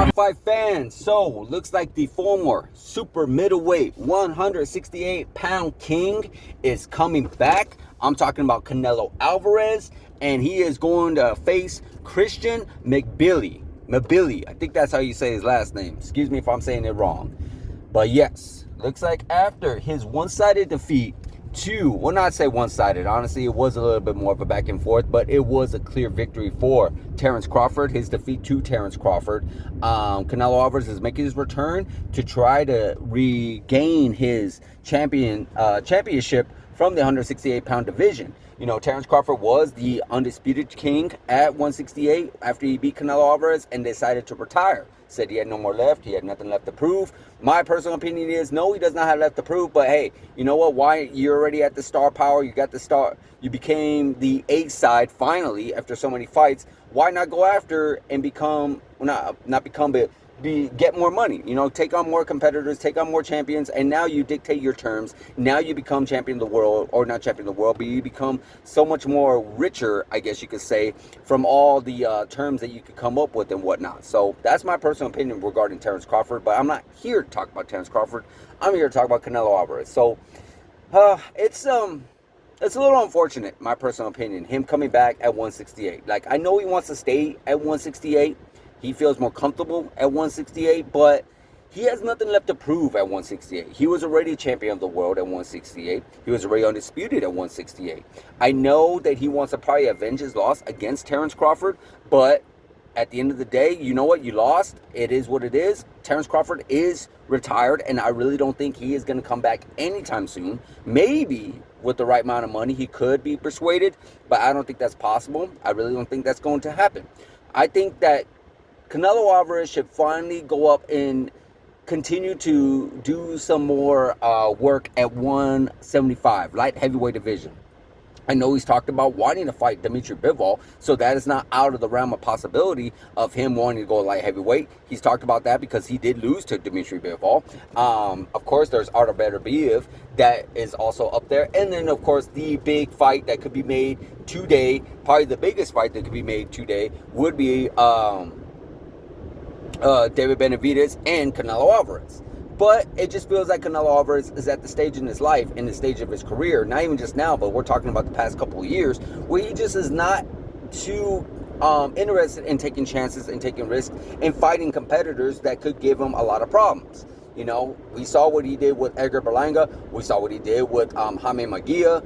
Top 5 fans. So, looks like the former super middleweight 168-pound king is coming back. I'm talking about Canelo Alvarez, and he is going to face Christian McBilly. I think that's how you say his last name. Excuse me if I'm saying it wrong. But yes, looks like after his one-sided defeat well, not say one-sided. Honestly, it was a little bit more of a back and forth, but it was a clear victory for Terence Crawford. His defeat to Terence Crawford. Canelo Alvarez is making his return to try to regain his championship from the 168-pound division. You know, Terence Crawford was the undisputed king at 168 after he beat Canelo Alvarez and decided to retire. Said he had no more left. He had nothing left to prove. My personal opinion is no, he does not have left to prove. But hey, you know what? Why? You're already at the star power. You got the star. You became the A side finally after so many fights. Why not go after and become, well, not become, but get more money, you know, take on more competitors, take on more champions, and now you dictate your terms. Now you become champion of the world, or not champion of the world, but you become so much more richer, I guess you could say, from all the terms that you could come up with and whatnot. So that's my personal opinion regarding Terence Crawford, but I'm not here to talk about Terence Crawford. I'm here to talk about Canelo Alvarez. So it's a little unfortunate, my personal opinion, him coming back at 168. Like, I know he wants to stay at 168. He feels more comfortable at 168, but he has nothing left to prove at 168. He was already a champion of the world at 168. He was already undisputed at 168. I know that he wants to probably avenge his loss against Terence Crawford, but at the end of the day, you know what? You lost. It is what it is. Terence Crawford is retired, and I really don't think he is going to come back anytime soon. Maybe with the right amount of money, he could be persuaded, but I don't think that's possible. I really don't think that's going to happen. I think that Canelo Alvarez should finally go up and continue to do some more work at 175, light heavyweight division. I know he's talked about wanting to fight Dimitri Bivol, so that is not out of the realm of possibility of him wanting to go light heavyweight. He's talked about that because he did lose to Dimitri Bivol. Of course, there's Artur Beterbiev that is also up there. And then, of course, the big fight that could be made today, probably the biggest fight that could be made today, would be David Benavidez and Canelo Alvarez. But it just feels like Canelo Alvarez is at the stage in his life, in the stage of his career, not even just now, but we're talking about the past couple of years, where he just is not too interested in taking chances and taking risks and fighting competitors that could give him a lot of problems. You know, we saw what he did with Edgar Berlanga. We saw what he did with Jaime Magia.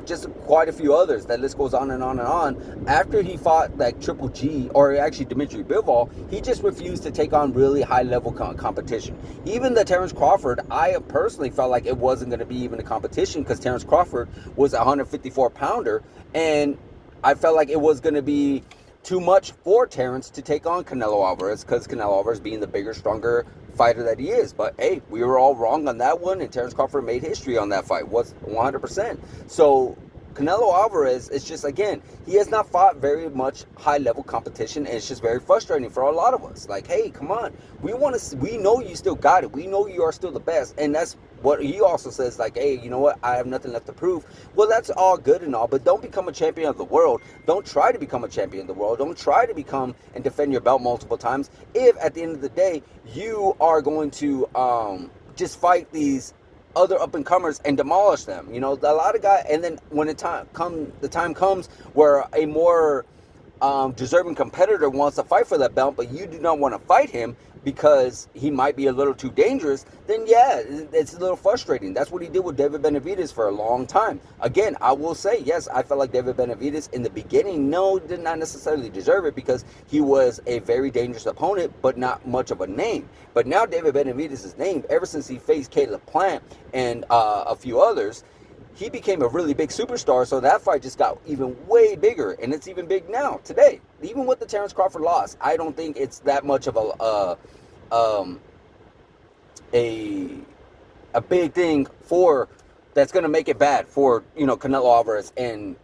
Just quite a few others. That list goes on and on and on. After he fought like Triple G, or actually Dimitri Bivol, he just refused to take on really high-level competition. Even the Terence Crawford, I personally felt like it wasn't going to be even a competition because Terence Crawford was a 154-pounder, and I felt like it was going to be too much for Terence to take on Canelo Alvarez because Canelo Alvarez being the bigger, stronger fighter that he is. But hey, we were all wrong on that one, and Terence Crawford made history on that fight, was 100%. So Canelo Alvarez is just, again, he has not fought very much high-level competition, and it's just very frustrating for a lot of us. Like, hey, come on, we know you still got it. We know you are still the best, and that's what he also says, like, hey, you know what? I have nothing left to prove. Well, that's all good and all, but don't become a champion of the world. Don't try to become a champion of the world. Don't try to become and defend your belt multiple times if, at the end of the day, you are going to just fight these other up-and-comers and demolish them. You know, a lot of guys, and then when the time comes where a more deserving competitor wants to fight for that belt, but you do not want to fight him because he might be a little too dangerous, then yeah, it's a little frustrating. That's what he did with David Benavidez for a long time. Again, I will say, yes, I felt like David Benavidez in the beginning, did not necessarily deserve it because he was a very dangerous opponent, but not much of a name. But now David Benavidez is named ever since he faced Caleb Plant and a few others. He became a really big superstar, so that fight just got even way bigger, and it's even big now, today. Even with the Terence Crawford loss, I don't think it's that much of a big thing that's going to make it bad for, you know, Canelo Alvarez and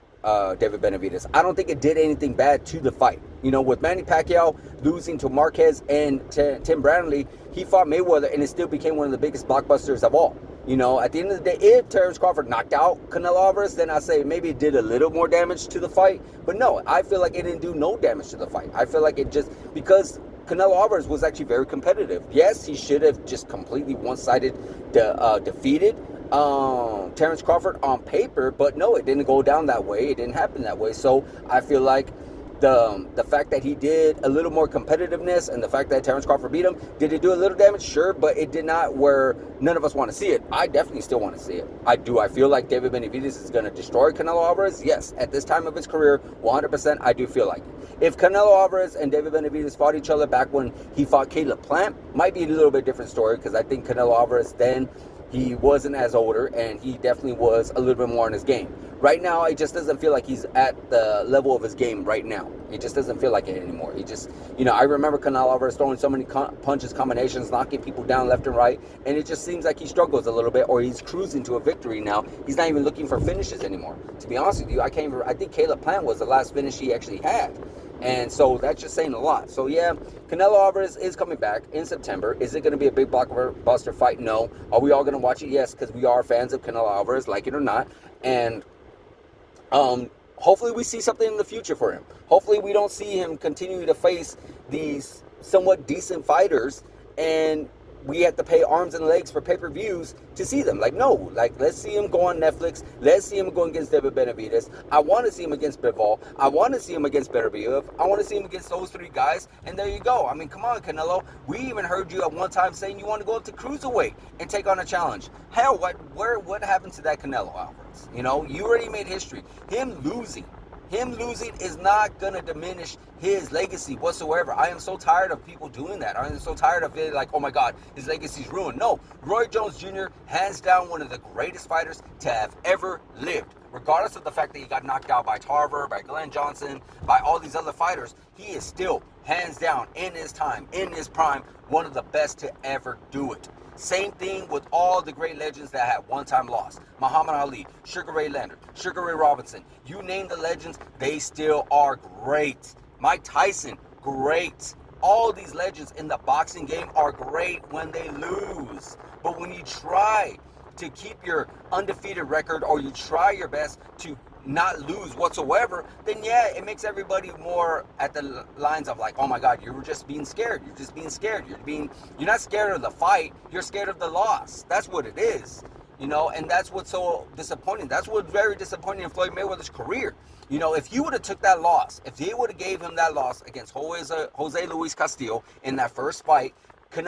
David Benavidez. I don't think it did anything bad to the fight. You know, with Manny Pacquiao losing to Marquez and Tim Bradley, he fought Mayweather, and it still became one of the biggest blockbusters of all. You know, at the end of the day, if Terence Crawford knocked out Canelo Alvarez, then I say maybe it did a little more damage to the fight. But no, I feel like it didn't do no damage to the fight. I feel like it just, because Canelo Alvarez was actually very competitive. Yes, he should have just completely one-sided defeated Terrence Crawford on paper, but no, it didn't go down that way. It didn't happen that way. So I feel like the fact that he did a little more competitiveness and the fact that Terrence Crawford beat him, did it do a little damage? Sure, but it did not where none of us want to see it. I definitely still want to see it. I feel like David Benavidez is going to destroy Canelo Alvarez. Yes, at this time of his career, 100%, I do feel like it. If Canelo Alvarez and David Benavidez fought each other back when he fought Caleb Plant, might be a little bit different story, because I think Canelo Alvarez then, he wasn't as older, and he definitely was a little bit more in his game. Right now, it just doesn't feel like he's at the level of his game right now. It just doesn't feel like it anymore. He just, I remember Canelo Alvarez throwing so many punches, combinations, knocking people down left and right, and it just seems like he struggles a little bit, or he's cruising to a victory now. He's not even looking for finishes anymore. To be honest with you, I think Caleb Plant was the last finish he actually had. And so that's just saying a lot. So yeah, Canelo Alvarez is coming back in September. Is it going to be a big blockbuster fight? No. Are we all going to watch it? Yes, because we are fans of Canelo Alvarez, like it or not. And hopefully we see something in the future for him. Hopefully we don't see him continue to face these somewhat decent fighters and we have to pay arms and legs for pay-per-views to see them. Like, no. Like, let's see him go on Netflix. Let's see him go against David Benavidez. I want to see him against Bivol. I want to see him against Beterbiev. I want to see him against those three guys. And there you go. I mean, come on, Canelo. We even heard you at one time saying you want to go up to cruiserweight and take on a challenge. Hell, what happened to that Canelo Alvarez? You already made history. Him losing is not going to diminish his legacy whatsoever. I am so tired of people doing that. I am so tired of it like, oh my God, his legacy's ruined. No, Roy Jones Jr., hands down, one of the greatest fighters to have ever lived. Regardless of the fact that he got knocked out by Tarver, by Glenn Johnson, by all these other fighters, he is still, hands down, in his time, in his prime, one of the best to ever do it. Same thing with all the great legends that had one-time lost. Muhammad Ali, Sugar Ray Leonard, Sugar Ray Robinson. You name the legends, they still are great. Mike Tyson, great. All these legends in the boxing game are great when they lose. But when you try to keep your undefeated record, or you try your best to not lose whatsoever, then yeah, it makes everybody more at the lines of like, oh my God, you were just being scared. You're just being scared. You're not scared of the fight. You're scared of the loss. That's what it is, and that's what's so disappointing. That's what's very disappointing in Floyd Mayweather's career. If he would have took that loss, if they would have gave him that loss against Jose Luis Castillo in that first fight, Floyd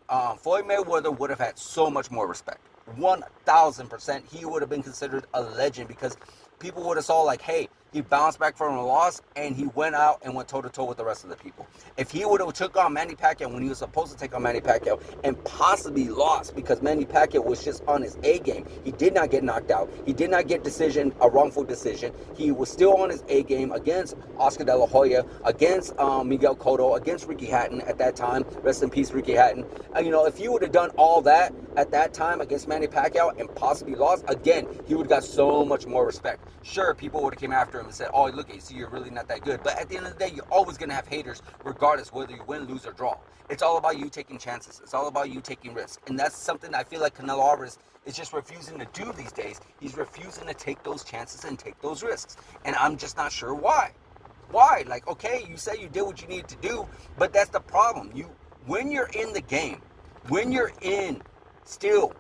Mayweather would have had so much more respect. 1,000%, he would have been considered a legend, because people would have saw like, hey, he bounced back from a loss and he went out and went toe-to-toe with the rest of the people. If he would have took on Manny Pacquiao when he was supposed to take on Manny Pacquiao and possibly lost because Manny Pacquiao was just on his A game, he did not get knocked out, he did not get a wrongful decision, he was still on his A game against Oscar De La Hoya, against Miguel Cotto, against Ricky Hatton at that time, rest in peace Ricky Hatton. If he would have done all that at that time against Manny Pacquiao and possibly lost, again, he would have got so much more respect. Sure, people would have came after him and said, oh, look, you see, you're really not that good. But at the end of the day, you're always going to have haters, regardless whether you win, lose, or draw. It's all about you taking chances. It's all about you taking risks. And that's something I feel like Canelo Alvarez is just refusing to do these days. He's refusing to take those chances and take those risks. And I'm just not sure why. Why? Like, okay, you say you did what you needed to do, but that's the problem. When you're in the game, when you're in still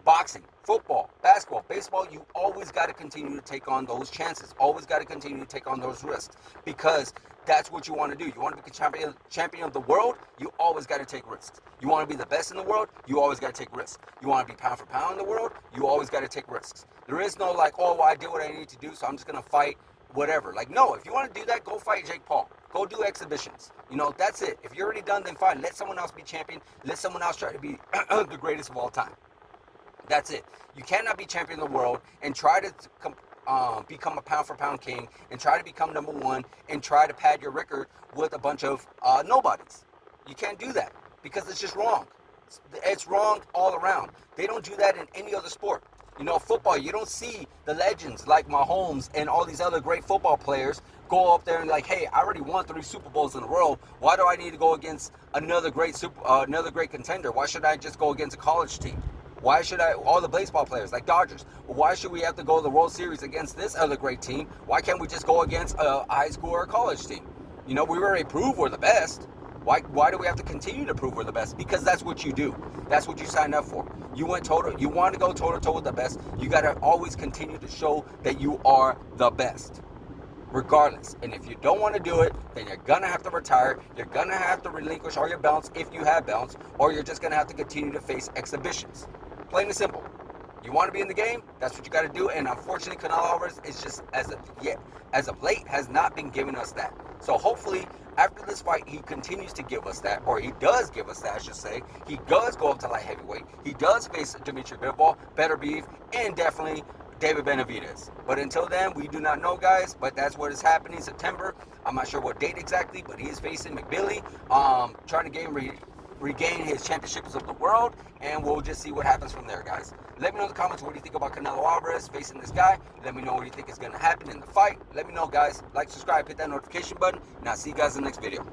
boxing, football, basketball, baseball, you always got to continue to take on those chances. Always got to continue to take on those risks, because that's what you want to do. You want to be champion of the world, you always got to take risks. You want to be the best in the world, you always got to take risks. You want to be pound for pound in the world, you always got to take risks. There is no like, oh, well, I did what I needed to do, so I'm just going to fight whatever. Like, no, if you want to do that, go fight Jake Paul. Go do exhibitions. That's it. If you're already done, then fine. Let someone else be champion. Let someone else try to be the greatest of all time. That's it. You cannot be champion of the world and try to become a pound-for-pound king and try to become number one and try to pad your record with a bunch of nobodies. You can't do that, because it's just wrong. It's wrong all around. They don't do that in any other sport. Football, you don't see the legends like Mahomes and all these other great football players go up there and like, hey, I already won 3 Super Bowls in a row. Why do I need to go against another great contender? Why should I just go against a college team? Why should all the baseball players like Dodgers, why should we have to go to the World Series against this other great team? Why can't we just go against a high school or a college team? We already proved we're the best. Why do we have to continue to prove we're the best? Because that's what you do. That's what you signed up for. You want to go toe to toe with the best. You got to always continue to show that you are the best, regardless. And if you don't want to do it, then you're gonna have to retire. You're gonna have to relinquish all your belts if you have belts, or you're just gonna have to continue to face exhibitions. Plain and simple. You want to be in the game? That's what you got to do. And unfortunately, Canelo Alvarez is just as of late has not been giving us that. So hopefully, after this fight, he continues to give us that, or he does give us that, I should say. He does go up to light heavyweight. He does face Dimitri Bivol, Better Beef, and definitely David Benavidez. But until then, we do not know, guys. But that's what is happening in September. I'm not sure what date exactly, but he is facing McBilly, trying to regain his championships of the world, and we'll just see what happens from there, guys. Let me know in the comments what do you think about Canelo Alvarez facing this guy. Let me know what you think is going to happen in the fight. Let me know, guys. Like, subscribe, hit that notification button, and I'll see you guys in the next video.